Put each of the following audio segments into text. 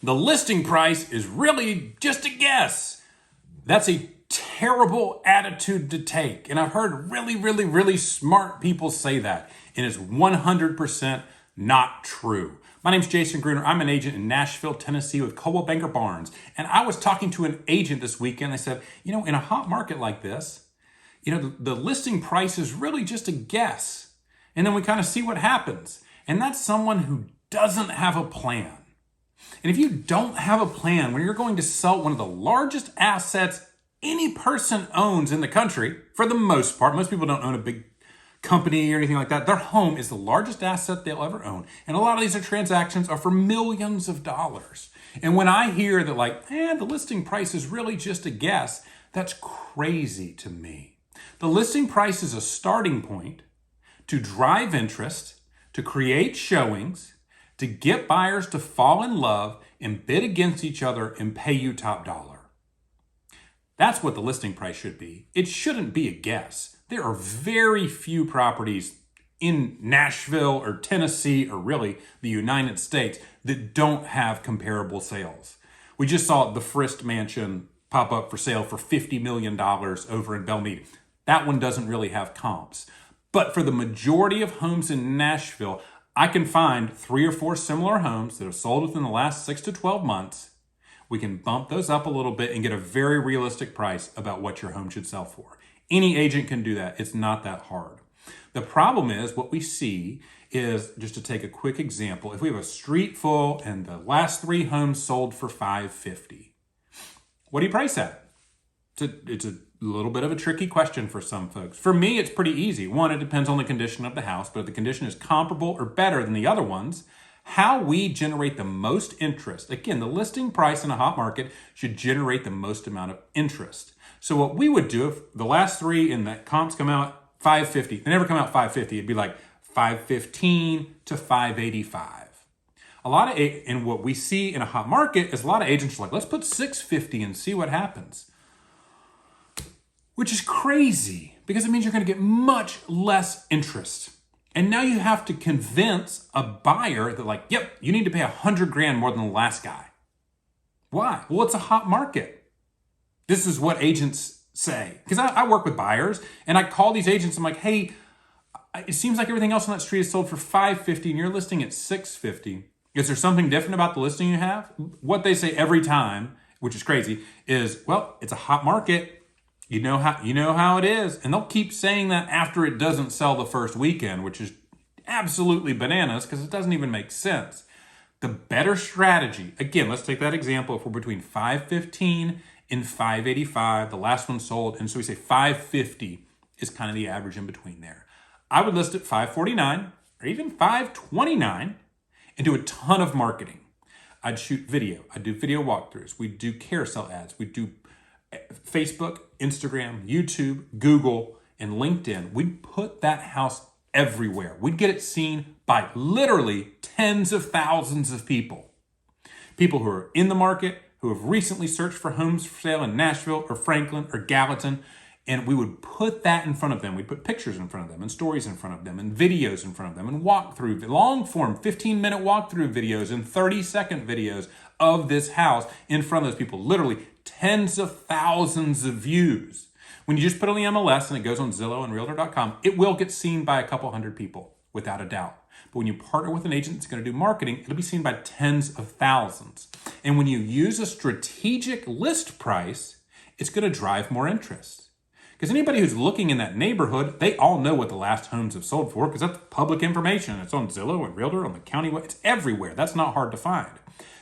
The listing price is really just a guess. That's a terrible attitude to take. And I've heard really smart people say that. And it's 100% not true. My name's Jason Gruner. I'm an agent in Nashville, Tennessee with Coldwell Banker Barnes. And I was talking to an agent this weekend. I said, in a hot market like this, the listing price is really just a guess. And then we kind of see what happens. And that's someone who doesn't have a plan. And if you don't have a plan when you're going to sell one of the largest assets any person owns in the country, for the most part, most people don't own a big company or anything like that. Their home is the largest asset they'll ever own. And a lot of these transactions are for millions of dollars. And when I hear that the listing price is really just a guess, that's crazy to me. The listing price is a starting point to drive interest, to create showings, to get buyers to fall in love and bid against each other and pay you top dollar. That's what the listing price should be. It shouldn't be a guess. There are very few properties in Nashville or Tennessee or really the United States that don't have comparable sales. We just saw the Frist Mansion pop up for sale for $50 million over in Belmead. That one doesn't really have comps. But for the majority of homes in Nashville, I can find 3 or 4 similar homes that have sold within the last 6 to 12 months. We can bump those up a little bit and get a very realistic price about what your home should sell for. Any agent can do that. It's not that hard. The problem is what we see is, just to take a quick example, if we have a street full and the last 3 homes sold for $550, what do you price at? It's a little bit of a tricky question for some folks. For me, it's pretty easy. One, it depends on the condition of the house, but if the condition is comparable or better than the other ones, how we generate the most interest. Again, the listing price in a hot market should generate the most amount of interest. So what we would do if the last 3 in that comps come out $550, they never come out $550, it'd be like $515 to $585. And what we see in a hot market is a lot of agents are like, let's put $650 and see what happens. Which is crazy because it means you're going to get much less interest. And now you have to convince a buyer that yep, you need to pay $100,000 more than the last guy. Why? Well, it's a hot market. This is what agents say. Because I work with buyers and I call these agents. I'm like, hey, it seems like everything else on that street is sold for $550 and you're listing at $650. Is there something different about the listing you have? What they say every time, which is crazy, is, well, it's a hot market. You know how it is. And they'll keep saying that after it doesn't sell the first weekend, which is absolutely bananas because it doesn't even make sense. The better strategy, again, let's take that example. If we're between $515 and $585, the last one sold, and so we say $550 is kind of the average in between there. I would list at $549 or even $529 and do a ton of marketing. I'd shoot video. I'd do video walkthroughs. We'd do carousel ads. We'd do Facebook, Instagram, YouTube, Google, and LinkedIn. We'd put that house everywhere. We'd get it seen by literally tens of thousands of people. People who are in the market, who have recently searched for homes for sale in Nashville or Franklin or Gallatin, and we would put that in front of them. We'd put pictures in front of them and stories in front of them and videos in front of them and walkthrough, long form 15-minute walkthrough videos and 30-second videos of this house in front of those people. Literally tens of thousands of views. When you just put on the MLS and it goes on Zillow and Realtor.com, it will get seen by a couple hundred people, without a doubt. But when you partner with an agent that's going to do marketing, it'll be seen by tens of thousands. And when you use a strategic list price, it's going to drive more interest. Because anybody who's looking in that neighborhood, they all know what the last homes have sold for because that's public information. It's on Zillow and Realtor, on the county. It's everywhere. That's not hard to find.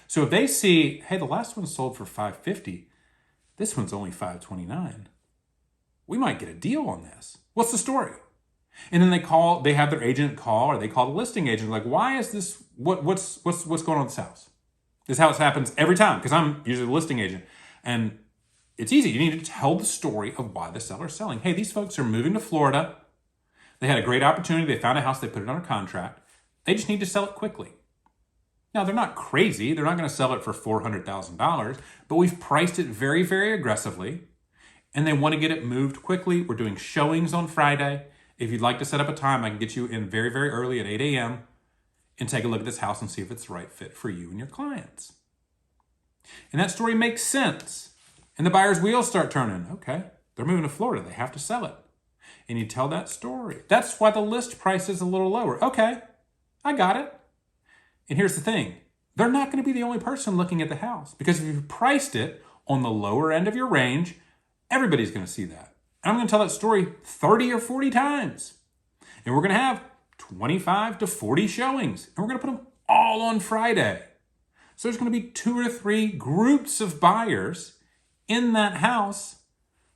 So if they see, hey, the last one sold for $550, this one's only $529. We might get a deal on this. What's the story? And then they have their agent call, or they call the listing agent, like, why is this, what's going on with this house? This house happens every time, because I'm usually the listing agent. And it's easy. You need to tell the story of why the seller's selling. Hey, these folks are moving to Florida. They had a great opportunity. They found a house. They put it under contract. They just need to sell it quickly. Now, they're not crazy. They're not going to sell it for $400,000, but we've priced it very, very aggressively, and they want to get it moved quickly. We're doing showings on Friday. If you'd like to set up a time, I can get you in very, very early at 8 a.m. and take a look at this house and see if it's the right fit for you and your clients. And that story makes sense. And the buyer's wheels start turning. Okay, they're moving to Florida. They have to sell it. And you tell that story. That's why the list price is a little lower. Okay, I got it. And here's the thing. They're not going to be the only person looking at the house, because if you've priced it on the lower end of your range, everybody's going to see that. And I'm going to tell that story 30 or 40 times. And we're going to have 25 to 40 showings. And we're going to put them all on Friday. So there's going to be 2 or 3 groups of buyers in that house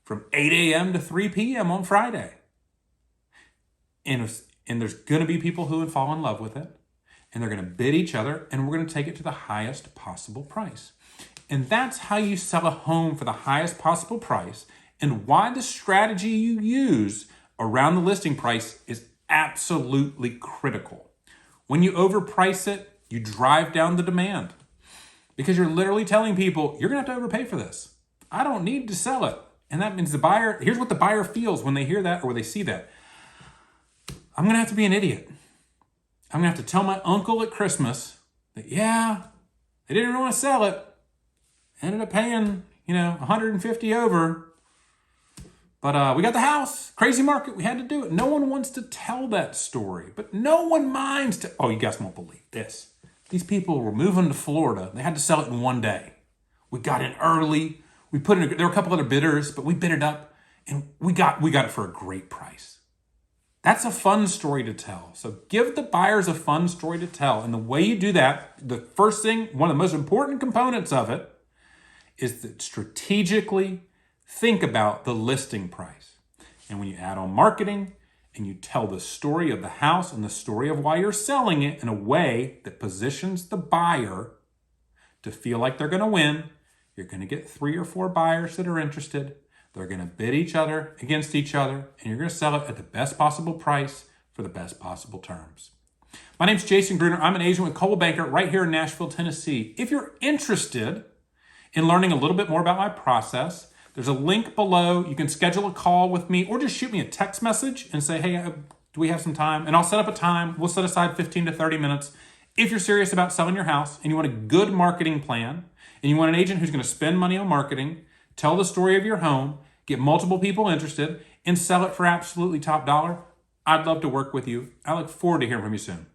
from 8 a.m. to 3 p.m. on Friday. And there's going to be people who would fall in love with it. And they're going to bid each other, and we're going to take it to the highest possible price. And that's how you sell a home for the highest possible price, and why the strategy you use around the listing price is absolutely critical. When you overprice it, you drive down the demand, because you're literally telling people, you're going to have to overpay for this. I don't need to sell it. And that means the buyer, here's what the buyer feels when they hear that or when they see that. I'm going to have to be an idiot. I'm going to have to tell my uncle at Christmas that, yeah, they didn't really want to sell it. Ended up paying, $150 over. But we got the house. Crazy market. We had to do it. No one wants to tell that story. But no one minds to, oh, you guys won't believe this. These people were moving to Florida. They had to sell it in one day. We got in early. There were a couple other bidders, but we bid it up. And we got it for a great price. That's a fun story to tell. So give the buyers a fun story to tell. And the way you do that, the first thing, one of the most important components of it, is to strategically think about the listing price. And when you add on marketing and you tell the story of the house and the story of why you're selling it in a way that positions the buyer to feel like they're going to win, you're going to get 3 or 4 buyers that are interested. They're going to bid each other against each other, and you're going to sell it at the best possible price for the best possible terms. My name's Jason Gruner. I'm an agent with Coldwell Banker right here in Nashville, Tennessee. If you're interested in learning a little bit more about my process, there's a link below. You can schedule a call with me or just shoot me a text message and say, hey, do we have some time? And I'll set up a time. We'll set aside 15 to 30 minutes. If you're serious about selling your house and you want a good marketing plan and you want an agent who's going to spend money on marketing, tell the story of your home, get multiple people interested, and sell it for absolutely top dollar, I'd love to work with you. I look forward to hearing from you soon.